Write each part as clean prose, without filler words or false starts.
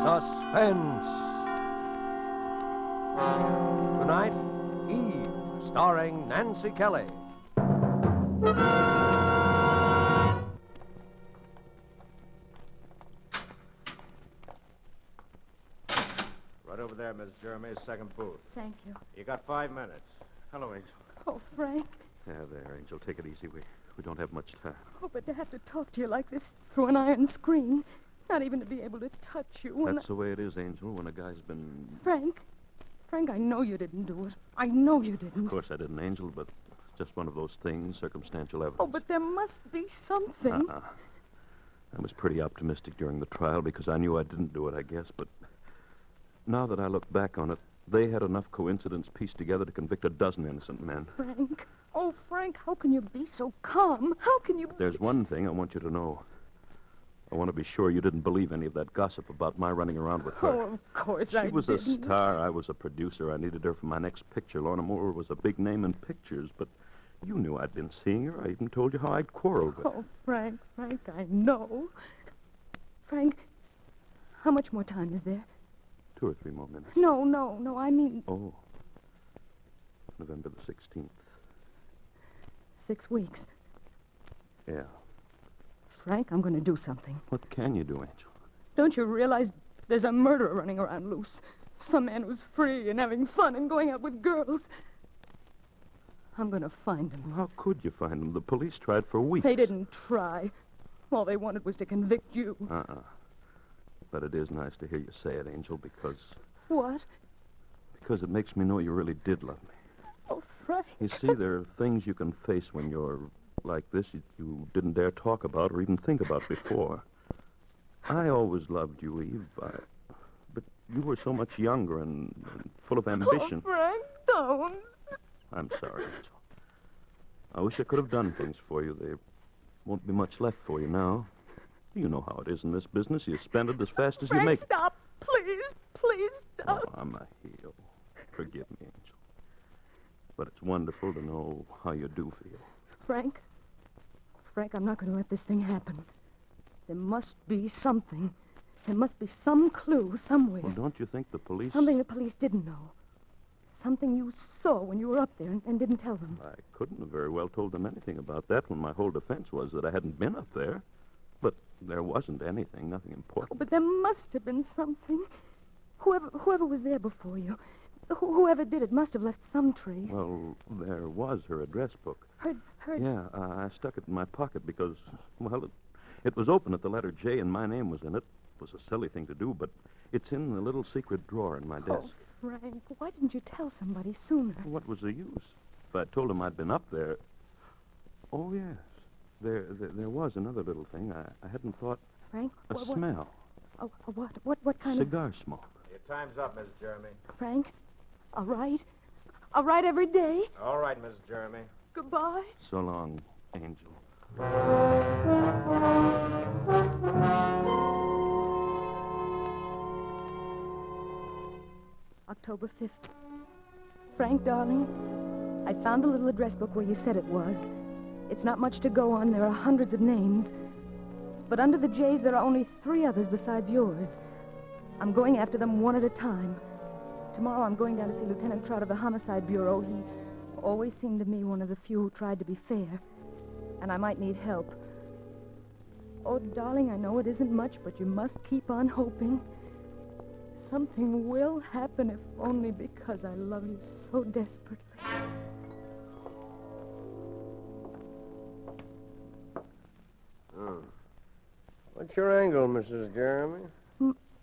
Suspense. Tonight, Eve, starring Nancy Kelly. Right over there, Miss Jeremy, second booth. Thank you. You got 5 minutes. Hello, Angel. Oh, Frank. Yeah, there, Angel. Take it easy. We don't have much time. Oh, but to have to talk to you like this through an iron screen, not even to be able to touch you. That's the way it is, Angel, when a guy's been... Frank, I know you didn't do it. I know you didn't. Of course I didn't, Angel, but just one of those things, circumstantial evidence. Oh, but there must be something. I was pretty optimistic during the trial because I knew I didn't do it, I guess, but now that I look back on it, they had enough coincidence pieced together to convict a dozen innocent men. Frank. Oh, Frank, how can you be so calm? How can you... There's one thing I want you to know. I want to be sure you didn't believe any of that gossip about my running around with her. Oh, of course I She was didn't. a star. I was a producer. I needed her for my next picture. Lorna Moore was a big name in pictures, but you knew I'd been seeing her. I even told you how I'd quarreled with her. Oh, Frank, I know. Frank, how much more time is there? 2 or 3 more minutes. No, I mean... Oh. November the 16th. 6 weeks. Yeah. Frank, I'm going to do something. What can you do, Angel? Don't you realize there's a murderer running around loose? Some man who's free and having fun and going out with girls. I'm going to find him. How could you find him? The police tried for weeks. They didn't try. All they wanted was to convict you. But it is nice to hear you say it, Angel, because... What? Because it makes me know you really did love me. Oh, Frank. You see, there are things you can face when you're like this you didn't dare talk about or even think about before. I always loved you, Eve, but you were so much younger and full of ambition. Oh, Frank, don't. I'm sorry, Angel. I wish I could have done things for you. There won't be much left for you now. You know how it is in this business. You spend it as fast as Frank, you make it. Stop. Please stop. Oh, I'm a heel. Forgive me, Angel. But it's wonderful to know how you do feel. Frank, I'm not going to let this thing happen. There must be something. There must be some clue somewhere. Well, don't you think the police... Something the police didn't know. Something you saw when you were up there and didn't tell them. I couldn't have very well told them anything about that when my whole defense was that I hadn't been up there. But there wasn't anything, nothing important. Oh, but there must have been something. Whoever was there before you, whoever did it must have left some trace. Well, there was her address book. Her... Yeah, I stuck it in my pocket because, well, it was open at the letter J and my name was in it. It was a silly thing to do, but it's in the little secret drawer in my desk. Oh, Frank, why didn't you tell somebody sooner? What was the use? If I'd told him I'd been up there... Oh, yes. There was another little thing. I hadn't thought... Frank? A smell. Oh, what kind Cigar smoke. Your time's up, Miss Jeremy. Frank, all right? All right every day? All right, Miss Jeremy. Goodbye. So long, Angel. October 5th. Frank, darling, I found the little address book where you said it was. It's not much to go on. There are hundreds of names. But under the J's, there are only 3 others besides yours. I'm going after them one at a time. Tomorrow I'm going down to see Lieutenant Trout of the Homicide Bureau. He always seemed to me one of the few who tried to be fair. And I might need help. Oh, darling, I know it isn't much, but you must keep on hoping. Something will happen, if only because I love you so desperately. What's your angle, Mrs. Jeremy?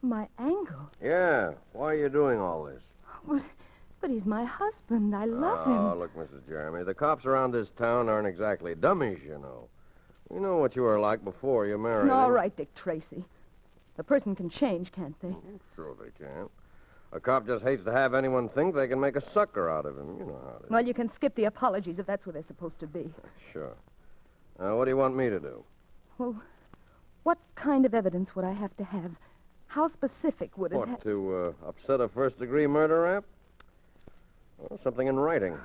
My angle? Yeah, why are you doing all this? But he's my husband. I love him. Oh, look, Mrs. Jeremy, the cops around this town aren't exactly dummies, you know. We know what you were like before you married All him. right, Dick Tracy. A person can change, can't they? Sure they can. A cop just hates to have anyone think they can make a sucker out of him. You know how it is. Well, you can skip the apologies if that's where they're supposed to be. Sure. What do you want me to do? Well, what kind of evidence would I have to have? How specific would it What, have? to upset a first-degree murder rap? Well, something in writing.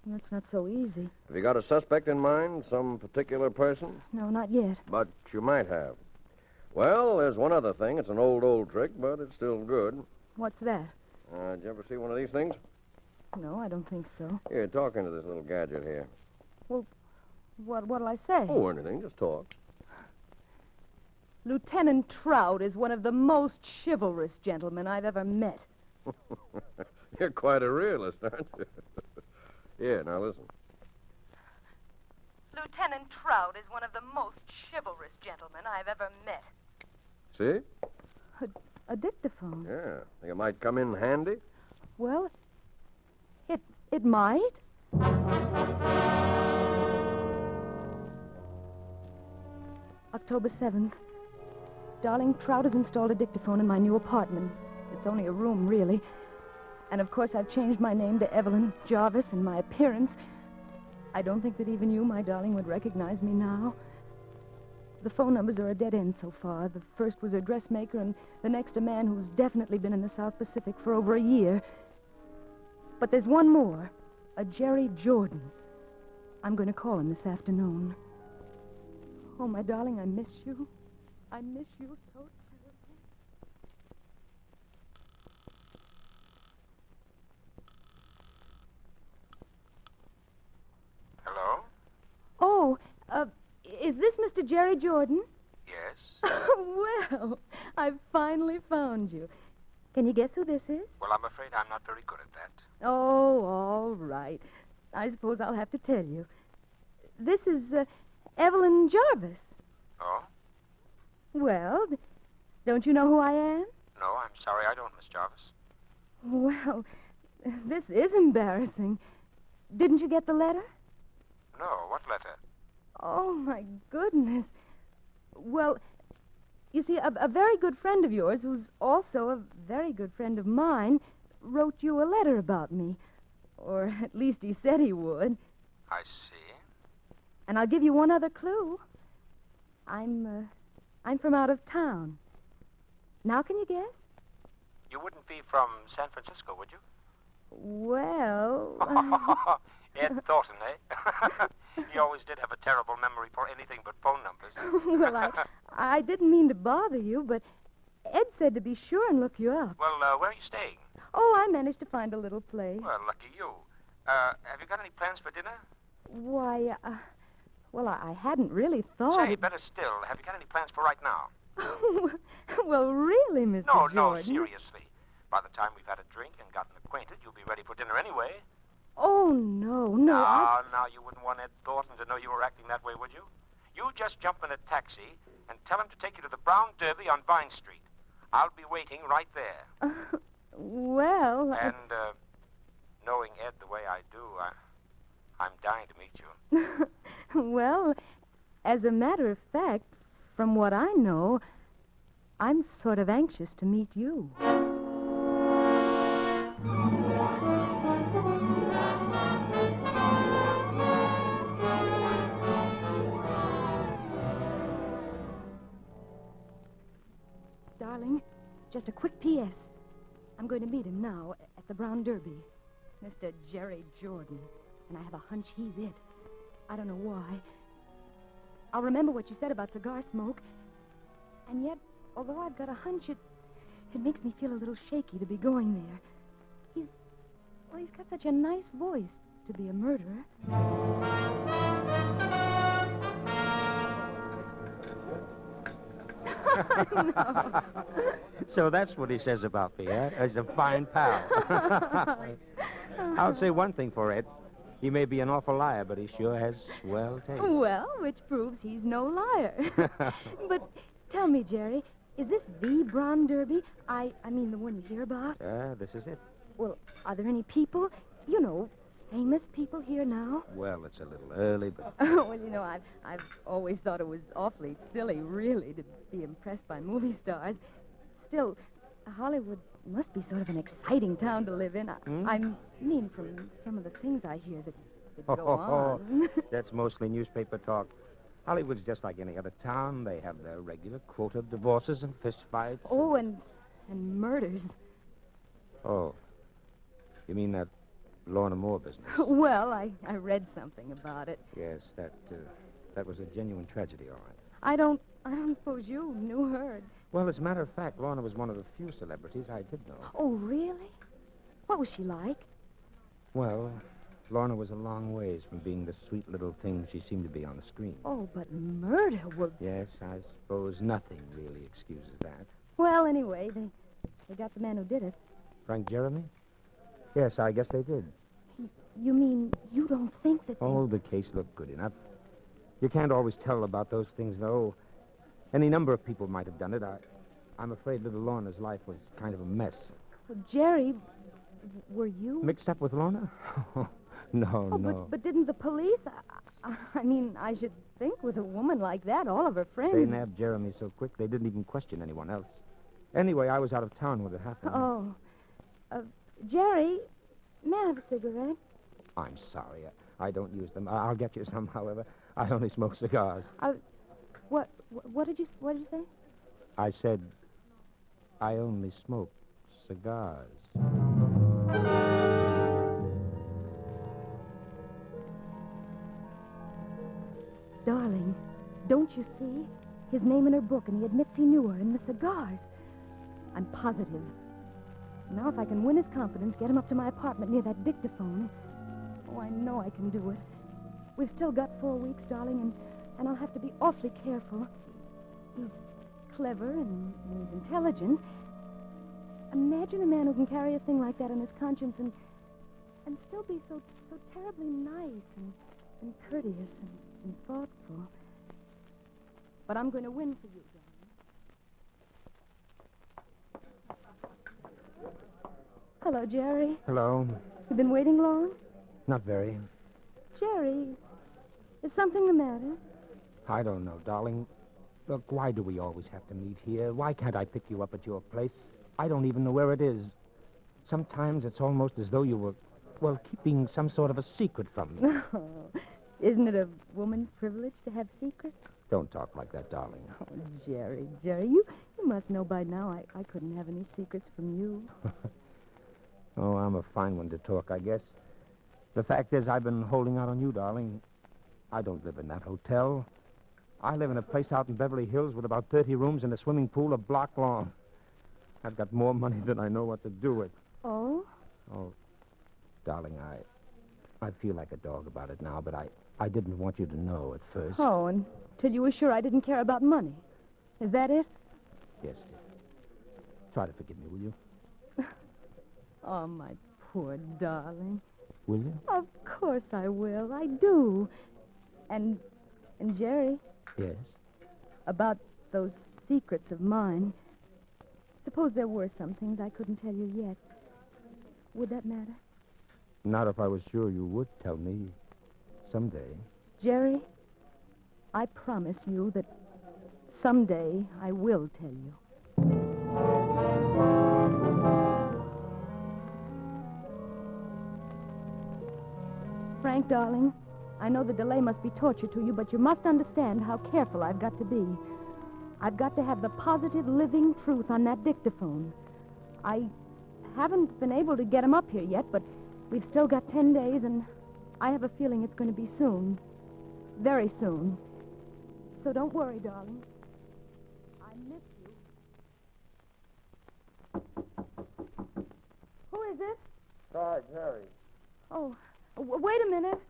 That's not so easy. Have you got a suspect in mind? Some particular person? No, not yet. But you might have. Well, there's one other thing. It's an old trick, but it's still good. What's that? Did you ever see one of these things? No, I don't think so. Here, talk into this little gadget here. What'll I say? Oh, anything. Just talk. Lieutenant Trout is one of the most chivalrous gentlemen I've ever met. You're quite a realist, aren't you? Yeah, now listen. Lieutenant Trout is one of the most chivalrous gentlemen I've ever met. See? A dictaphone. Yeah. Think it might come in handy? Well, it might. October 7th. Darling, Trout has installed a dictaphone in my new apartment. It's only a room, really. And of course, I've changed my name to Evelyn Jarvis, and my appearance. I don't think that even you, my darling, would recognize me now. The phone numbers are a dead end so far. The first was a dressmaker, and the next a man who's definitely been in the South Pacific for over a year. But there's one more, a Jerry Jordan. I'm going to call him this afternoon. Oh, my darling, I miss you. I miss you so terribly. Hello? Oh, is this Mr. Jerry Jordan? Yes? Well, I've finally found you. Can you guess who this is? Well, I'm afraid I'm not very good at that. Oh, all right. I suppose I'll have to tell you. This is Evelyn Jarvis. Oh? Well, don't you know who I am? No, I'm sorry, I don't, Miss Jarvis. Well, this is embarrassing. Didn't you get the letter? No, what letter? Oh, my goodness. Well, you see, a very good friend of yours, who's also a very good friend of mine, wrote you a letter about me. Or at least he said he would. I see. And I'll give you one other clue. I'm from out of town. Now can you guess? You wouldn't be from San Francisco, would you? Well... Ed Thornton, eh? He always did have a terrible memory for anything but phone numbers. Well, I didn't mean to bother you, but Ed said to be sure and look you up. Well, where are you staying? Oh, I managed to find a little place. Well, lucky you. Have you got any plans for dinner? Why, well, I hadn't really thought... Say, better still, have you got any plans for right now? Well, really, Mr. No, Jordan. seriously. By the time we've had a drink and gotten acquainted, you'll be ready for dinner anyway. Oh, no. Now, you wouldn't want Ed Thornton to know you were acting that way, would you? You just jump in a taxi and tell him to take you to the Brown Derby on Vine Street. I'll be waiting right there. Well... And, knowing Ed the way I do, I'm dying to meet you. Well, as a matter of fact, from what I know, I'm sort of anxious to meet you. Darling, just a quick P.S. I'm going to meet him now at the Brown Derby. Mr. Jerry Jordan. And I have a hunch he's it. I don't know why. I'll remember what you said about cigar smoke. And yet, although I've got a hunch, it makes me feel a little shaky to be going there. He's got such a nice voice to be a murderer. No. So that's what he says about me, eh? As a fine pal. I'll say one thing for Ed. He may be an awful liar, but he sure has swell taste. Well, which proves he's no liar. But tell me, Jerry, is this the Brown Derby? I mean the one you hear about? This is it. Well, are there any people, famous people here now? Well, it's a little early, but... Well, I've always thought it was awfully silly, really, to be impressed by movie stars. Still, Hollywood must be sort of an exciting town to live in. I mean, from some of the things I hear that go on. That's mostly newspaper talk. Hollywood's just like any other town. They have their regular quota of divorces and fistfights. Oh, and murders. Oh. You mean that Lorna Moore business? Well, I read something about it. Yes, that was a genuine tragedy, all right. I don't suppose you knew her. Well, as a matter of fact, Lorna was one of the few celebrities I did know. Oh, really? What was she like? Well, Lorna was a long ways from being the sweet little thing she seemed to be on the screen. Oh, but murder, well... Yes, I suppose nothing really excuses that. Well, anyway, they got the man who did it. Frank Jeremy? Yes, I guess they did. You mean you don't think that they... Oh, the case looked good enough. You can't always tell about those things, though. Any number of people might have done it. I'm afraid little Lorna's life was kind of a mess. Well, Jerry, were you... Mixed up with Lorna? No, Oh, no. but didn't the police... I mean, I should think with a woman like that, all of her friends... They nabbed Jeremy so quick they didn't even question anyone else. Anyway, I was out of town when it happened. Oh. Jerry, may I have a cigarette? I'm sorry. I don't use them. I'll get you some, however. I only smoke cigars. What did you say? I said I only smoke cigars. Darling, don't you see? His name in her book, and he admits he knew her, and the cigars. I'm positive. Now, if I can win his confidence, get him up to my apartment near that dictaphone. Oh, I know I can do it. We've still got 4 weeks, darling, and I'll have to be awfully careful. He's clever and he's intelligent. Imagine a man who can carry a thing like that on his conscience and still be so terribly nice and courteous and thoughtful. But I'm going to win for you, darling. Hello, Jerry. Hello. You been waiting long? Not very. Jerry, is something the matter? I don't know, darling. Look, why do we always have to meet here? Why can't I pick you up at your place? I don't even know where it is. Sometimes it's almost as though you were, well, keeping some sort of a secret from me. Oh, isn't it a woman's privilege to have secrets? Don't talk like that, darling. Oh, Jerry, you must know by now I couldn't have any secrets from you. Oh, I'm a fine one to talk, I guess. The fact is, I've been holding out on you, darling. I don't live in that hotel. I live in a place out in Beverly Hills with about 30 rooms and a swimming pool a block long. I've got more money than I know what to do with. Oh? Oh, darling, I feel like a dog about it now, but I didn't want you to know at first. Oh, until you were sure I didn't care about money. Is that it? Yes, dear. Try to forgive me, will you? Oh, my poor darling. Will you? Of course I will. I do. And Jerry, Yes. about those secrets of mine, suppose there were some things I couldn't tell you yet. Would that matter? Not if I was sure you would tell me someday. Jerry, I promise you that someday I will tell you. Frank, darling, I know the delay must be torture to you, but you must understand how careful I've got to be. I've got to have the positive, living truth on that dictaphone. I haven't been able to get him up here yet, but we've still got 10 days, and I have a feeling it's going to be soon. Very soon. So don't worry, darling. I miss you. Who is it? Sorry, Jerry. Oh, wait a minute.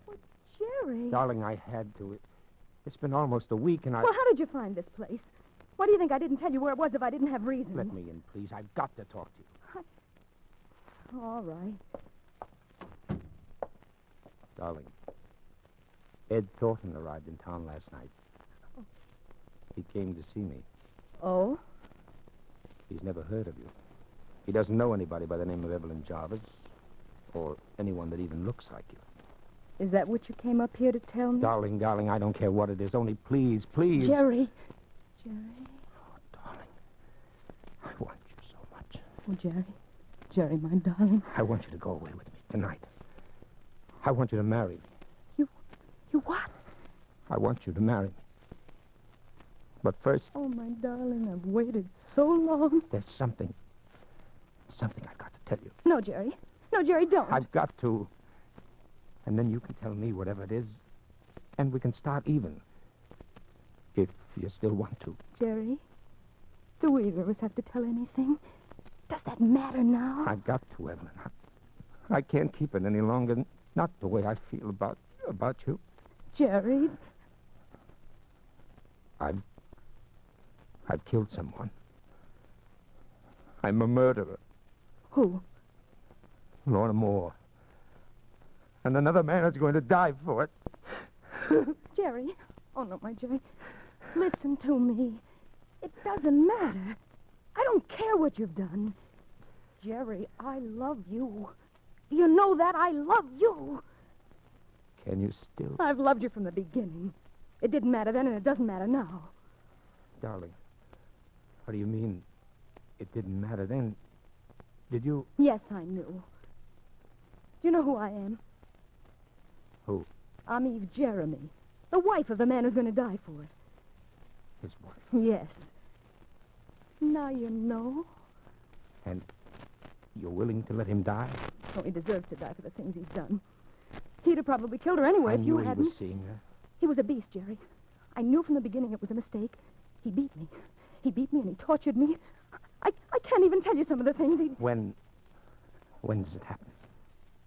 Well, Jerry. Darling, I had to. It's been almost a week, and Well, how did you find this place? Why do you think I didn't tell you where it was if I didn't have reasons? Let me in, please. I've got to talk to you. All right. Darling, Ed Thornton arrived in town last night. Oh. He came to see me. Oh? He's never heard of you. He doesn't know anybody by the name of Evelyn Jarvis, or anyone that even looks like you. Is that what you came up here to tell me? Darling, I don't care what it is. Only please. Jerry. Oh, darling, I want you so much. Oh, Jerry, my darling. I want you to go away with me tonight. I want you to marry me. You what? I want you to marry me. But first, Oh, my darling, I've waited so long. there's something I've got to tell you. No, Jerry, don't. I've got to. And then you can tell me whatever it is. And we can start even. If you still want to. Jerry, do we either of us have to tell anything? Does that matter now? I've got to, Evelyn. I can't keep it any longer. Not the way I feel about you. Jerry, I've killed someone. I'm a murderer. who? Lorna Moore. And another man is going to die for it. Jerry. Oh, no, my Jerry. Listen to me. It doesn't matter. I don't care what you've done. Jerry, I love you. You know that? I love you. Can you still? I've loved you from the beginning. It didn't matter then, and it doesn't matter now. Darling, what do you mean it didn't matter then? Did you? Yes, I knew. Do you know who I am? Who? I'm Eve Jeremy, the wife of the man who's going to die for it. His wife. Yes. Now you know. And you're willing to let him die? Oh, he deserves to die for the things he's done. He'd have probably killed her anyway if you I knew hadn't. he was seeing her. He was a beast, Jerry. I knew from the beginning it was a mistake. He beat me. He beat me and he tortured me. I can't even tell you some of the things he... When does it happen?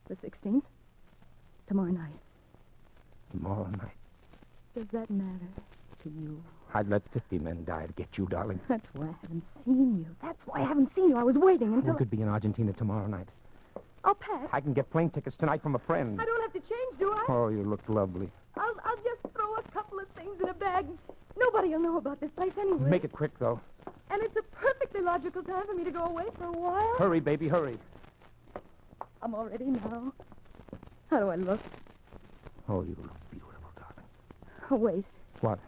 The 16th? Tomorrow night. Tomorrow night. Does that matter to you? I'd let 50 men die to get you, darling. That's why I haven't seen you. That's why I haven't seen you. I was waiting until... We could be in Argentina tomorrow night. I'll pack. I can get plane tickets tonight from a friend. I don't have to change, do I? Oh, you look lovely. I'll just throw a couple of things in a bag. Nobody will know about this place anyway. Make it quick, though. And it's a perfectly logical time for me to go away for a while. Hurry, baby, hurry. I'm all ready now. How do I look? Oh, you look beautiful, darling. Oh, wait. What?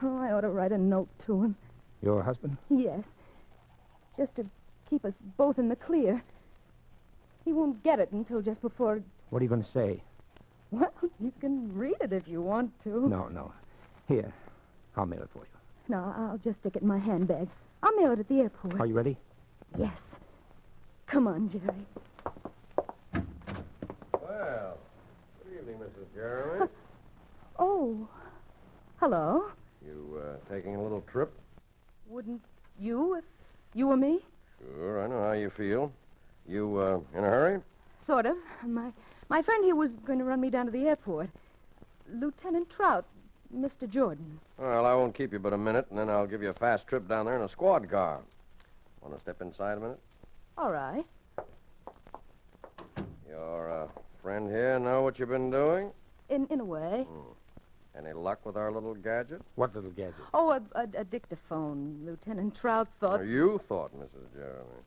Oh, I ought to write a note to him. Your husband? Yes. Just to keep us both in the clear. He won't get it until just before... What are you going to say? Well, you can read it if you want to. No. Here, I'll mail it for you. No, I'll just stick it in my handbag. I'll mail it at the airport. Are you ready? Yes. Come on, Jerry. Well, good evening, Mrs. Jeremy. Oh. Hello. You, taking a little trip? Wouldn't you if you were me? Sure, I know how you feel. You, in a hurry? Sort of. My friend here was going to run me down to the airport. Lieutenant Trout, Mr. Jordan. Well, I won't keep you but a minute, and then I'll give you a fast trip down there in a squad car. Want to step inside a minute? All right. Your, friend here know what you've been doing? In a way. Any luck with our little gadget? What little gadget? Oh, a dictaphone. Lieutenant Trout thought... Or you thought, Mrs. Jeremy.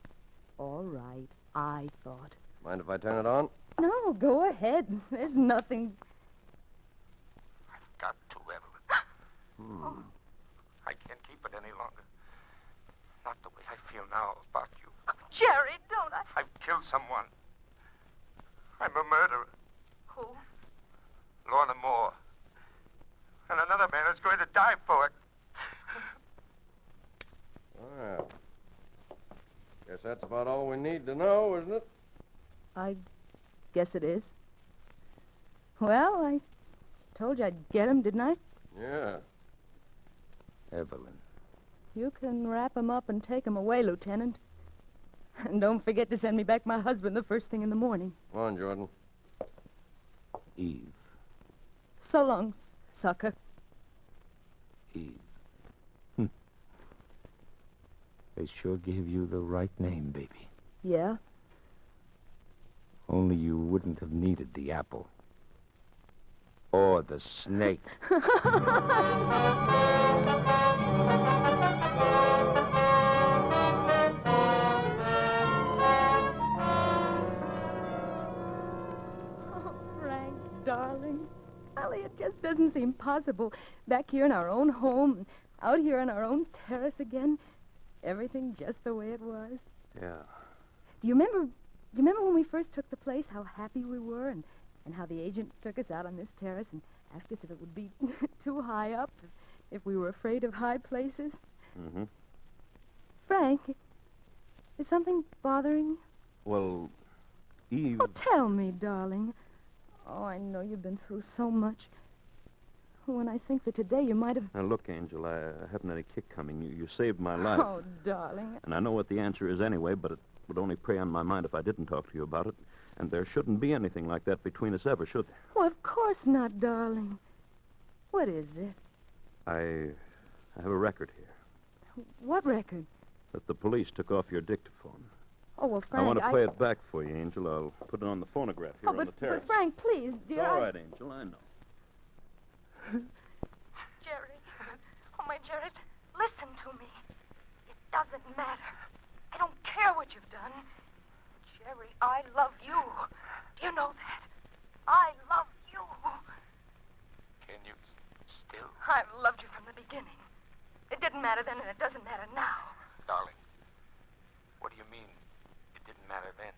All right. I thought. Mind if I turn it on? No, go ahead. There's nothing... I've got to, Evelyn. I can't keep it any longer. Not the way I feel now about you. Jerry, don't I... I've killed someone. I'm a murderer. Who? Lorna Moore. And another man is going to die for it. Well, guess that's about all we need to know, isn't it? I guess it is. Well, I told you I'd get him, didn't I? Yeah. Evelyn. You can wrap him up and take him away, Lieutenant. And don't forget to send me back my husband the first thing in the morning. Come on, Jordan. Eve. So long, sucker. Eve. They sure gave you the right name, baby. Yeah? Only you wouldn't have needed the apple. Or the snake. Oh, Frank, darling. Golly, it just doesn't seem possible. Back here in our own home, and out here on our own terrace again. Everything just the way it was. Yeah. Do you remember when we first took the place, how happy we were, and how the agent took us out on this terrace and asked us if it would be too high up, if we were afraid of high places? Mm-hmm. Frank, is something bothering you? Well, Eve... Oh, tell me, darling. Oh, I know you've been through so much. When I think that today you might have... Now, look, Angel, I haven't any kick coming. You saved my life. Oh, darling. And I know what the answer is anyway, but it would only prey on my mind if I didn't talk to you about it. And there shouldn't be anything like that between us ever, should there? Oh, of course not, darling. What is it? I have a record here What record? that the police took off your dictaphone. Oh, well, Frank, I want to play it back for you, Angel. I'll put it on the phonograph here Oh, on the terrace. but Frank, please, It's dear. all right, Angel, I know. Jerry. Oh, my Jerry, listen to me. It doesn't matter. I don't care what you've done. Jerry, I love you. Do you know that? I love you. Can you still? I've loved you from the beginning. It didn't matter then, and it doesn't matter now. Darling, what do you mean it didn't matter then?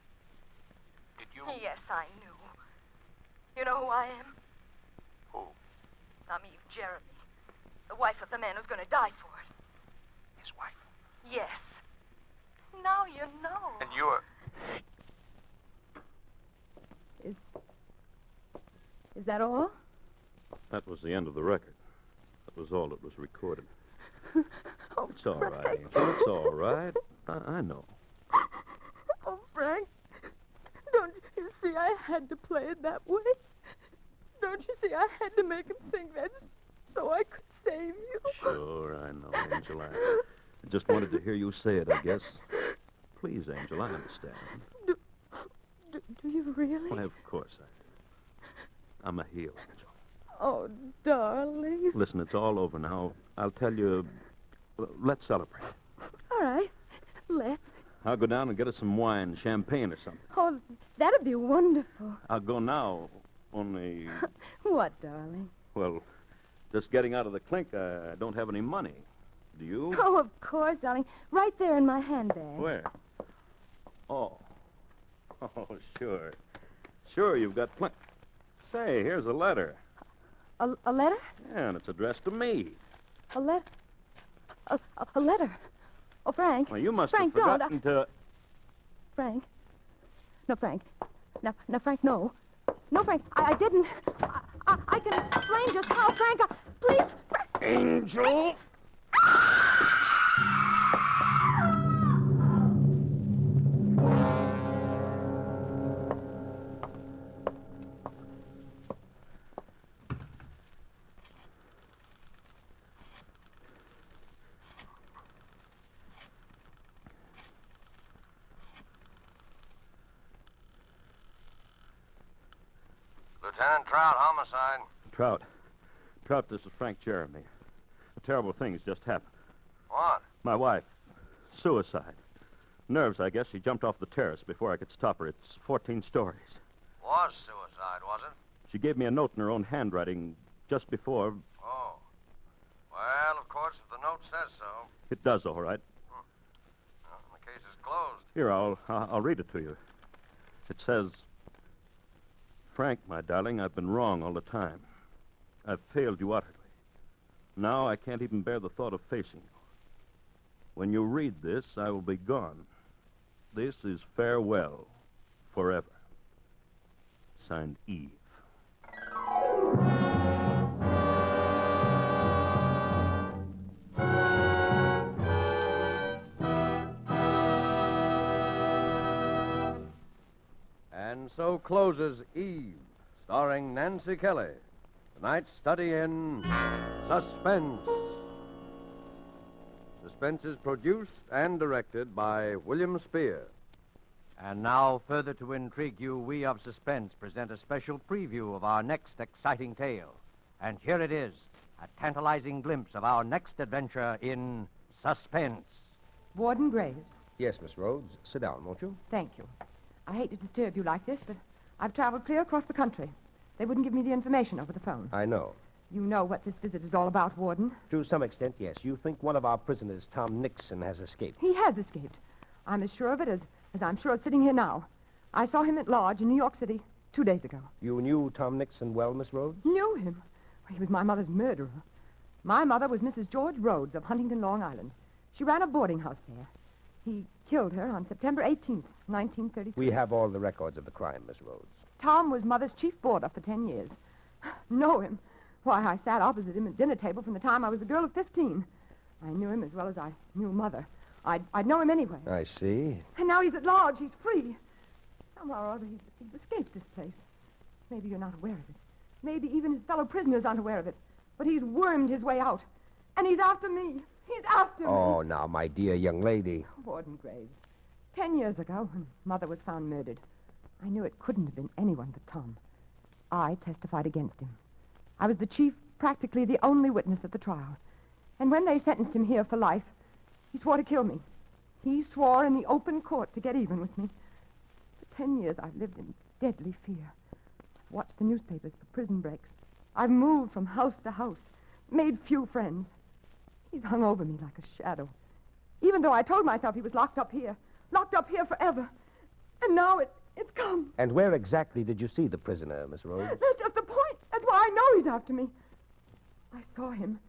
Did you... Yes, I knew. You know who I am? Who? I'm Eve Jeremy, the wife of the man who's going to die for it. His wife? Yes. Now you know. And you're... Is that all? That was the end of the record. That was all that was recorded. Oh, It's all Frank. right, Angel. It's all right. I know. Oh, Frank. Don't you see I had to play it that way? Don't you see I had to make him think that's so I could save you? Sure, I know, Angel. I just wanted to hear you say it, I guess. Please, Angel, I understand. Do you really? Why, of course I do. I'm a heel, Angel. Oh, darling. Listen, it's all over now. I'll tell you. Let's celebrate. All right. Let's. I'll go down and get us some wine, champagne or something. Oh, that'd be wonderful. I'll go now, only, What, darling? well, just getting out of the clink, I don't have any money. Do you? Oh, of course, darling. Right there in my handbag. Where? Oh. Oh, sure. Sure, you've got plenty. Say, here's a letter. A letter? Yeah, and it's addressed to me. A letter? A letter? Oh, Frank. Well, you must Frank, have don't. forgotten to... Frank? No, Frank. No, Frank, no. No, Frank, I didn't. I can explain just how, Frank. Please, Frank. Angel! Lieutenant Trout, homicide. Trout, this is Frank Jeremy. A terrible thing's just happened. What? My wife, suicide. Nerves, I guess. She jumped off the terrace before I could stop her. It's 14 stories. Was suicide, was it? She gave me a note in her own handwriting just before. Oh. Well, of course, if the note says so. It does, all right. Well, the case is closed. Here, I'll read it to you. It says, Frank, my darling, I've been wrong all the time. I've failed you utterly. Now I can't even bear the thought of facing you. When you read this, I will be gone. This is farewell forever. Signed, Eve. And so closes Eve, starring Nancy Kelly. Tonight's study in Suspense. Suspense is produced and directed by William Spear. And now, further to intrigue you, we of Suspense present a special preview of our next exciting tale. And here it is, a tantalizing glimpse of our next adventure in Suspense. Warden Graves. Yes, Miss Rhodes. Sit down, won't you? Thank you. I hate to disturb you like this, but I've traveled clear across the country. They wouldn't give me the information over the phone. I know. You know what this visit is all about, Warden. To some extent, yes. You think one of our prisoners, Tom Nixon, has escaped. He has escaped. I'm as sure of it as I'm sure of sitting here now. I saw him at large in New York City 2 days ago. You knew Tom Nixon well, Miss Rhodes? Knew him? He was my mother's murderer. My mother was Mrs. George Rhodes of Huntington, Long Island. She ran a boarding house there. He killed her on September 18th, 1933. We have all the records of the crime, Miss Rhodes. Tom was Mother's chief boarder for 10 years. Know him? Why, I sat opposite him at dinner table from the time I was a girl of 15. I knew him as well as I knew Mother. I'd know him anyway. I see. And now he's at large. He's free. Somehow or other, he's escaped this place. Maybe you're not aware of it. Maybe even his fellow prisoners aren't aware of it. But he's wormed his way out. And he's after me. He's after me. Oh, now, my dear young lady. Warden Graves. 10 years ago, when Mother was found murdered, I knew it couldn't have been anyone but Tom. I testified against him. I was the chief, practically the only witness at the trial. And when they sentenced him here for life, he swore to kill me. He swore in the open court to get even with me. For 10 years, I've lived in deadly fear. I've watched the newspapers for prison breaks. I've moved from house to house, made few friends. He's hung over me like a shadow. Even though I told myself he was locked up here forever. And now it's come. And where exactly did you see the prisoner, Miss Rhodes? That's just the point. That's why I know he's after me. I saw him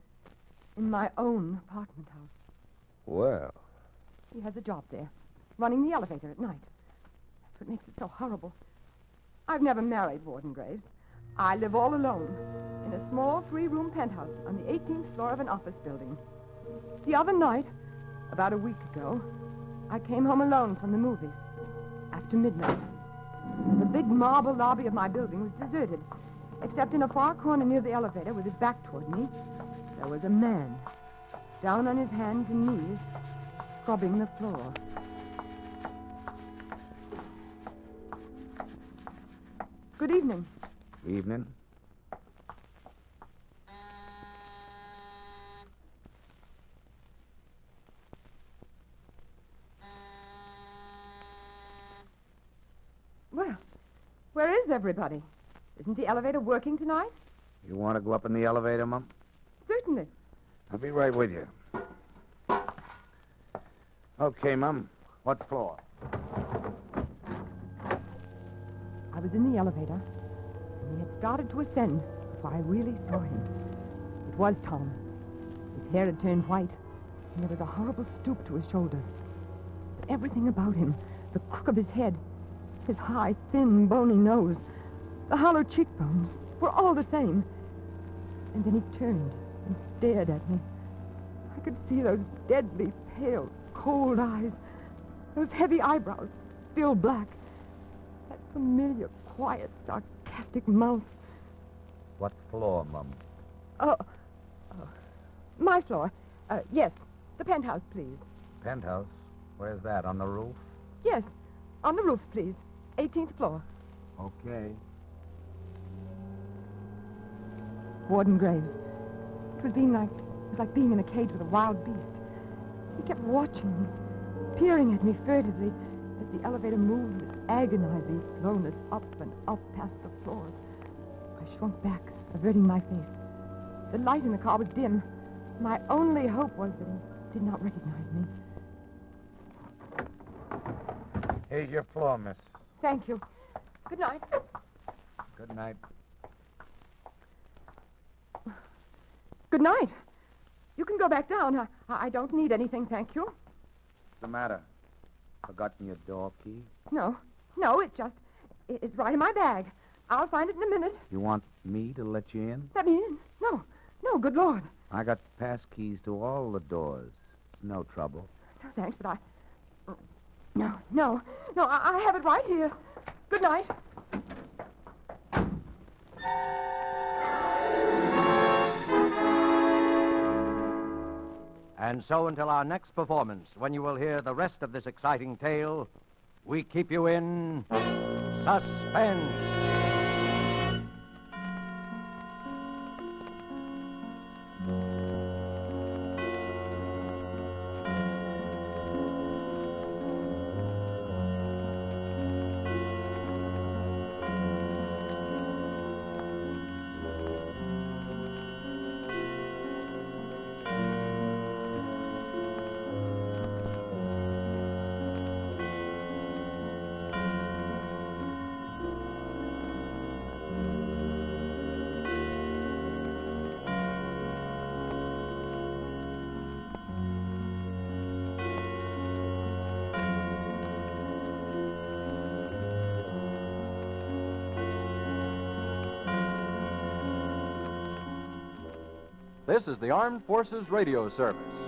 in my own apartment house. Well, He has a job there, running the elevator at night. That's what makes it so horrible. I've never married Warden Graves. I live all alone in a small 3-room penthouse on the 18th floor of an office building. The other night, about a week ago, I came home alone from the movies after midnight. And the big marble lobby of my building was deserted, except in a far corner near the elevator with his back toward me, there was a man, down on his hands and knees, scrubbing the floor. Good evening. evening. Well, where is everybody? Isn't the elevator working tonight? You want to go up in the elevator, Mum? Certainly. I'll be right with you. Okay, Mum. What floor? I was in the elevator, and he had started to ascend before I really saw him. It was Tom. His hair had turned white, and there was a horrible stoop to his shoulders. But everything about him, the crook of his head, his high, thin, bony nose, the hollow cheekbones, were all the same. And then he turned and stared at me. I could see those deadly, pale, cold eyes, those heavy eyebrows, still black, that familiar, quiet, sarcastic mouth. What floor, Mum? My floor. Yes, the penthouse, please. Penthouse? Where's that, on the roof? Yes, on the roof, please. 18th floor. Okay. Warden Graves. It was like being in a cage with a wild beast. He kept watching me, peering at me furtively as the elevator moved with agonizing slowness up and up past the floors. I shrunk back, averting my face. The light in the car was dim. My only hope was that he did not recognize me. Here's your floor, miss. Thank you. Good night. Good night. Good night. You can go back down. I don't need anything, thank you. What's the matter? Forgotten your door key? No, it's right in my bag. I'll find it in a minute. You want me to let you in? Let me in. No, good Lord. I got pass keys to all the doors. It's no trouble. No, thanks, but No, I have it right here. Good night. And so until our next performance, when you will hear the rest of this exciting tale, we keep you in suspense. This is the Armed Forces Radio Service.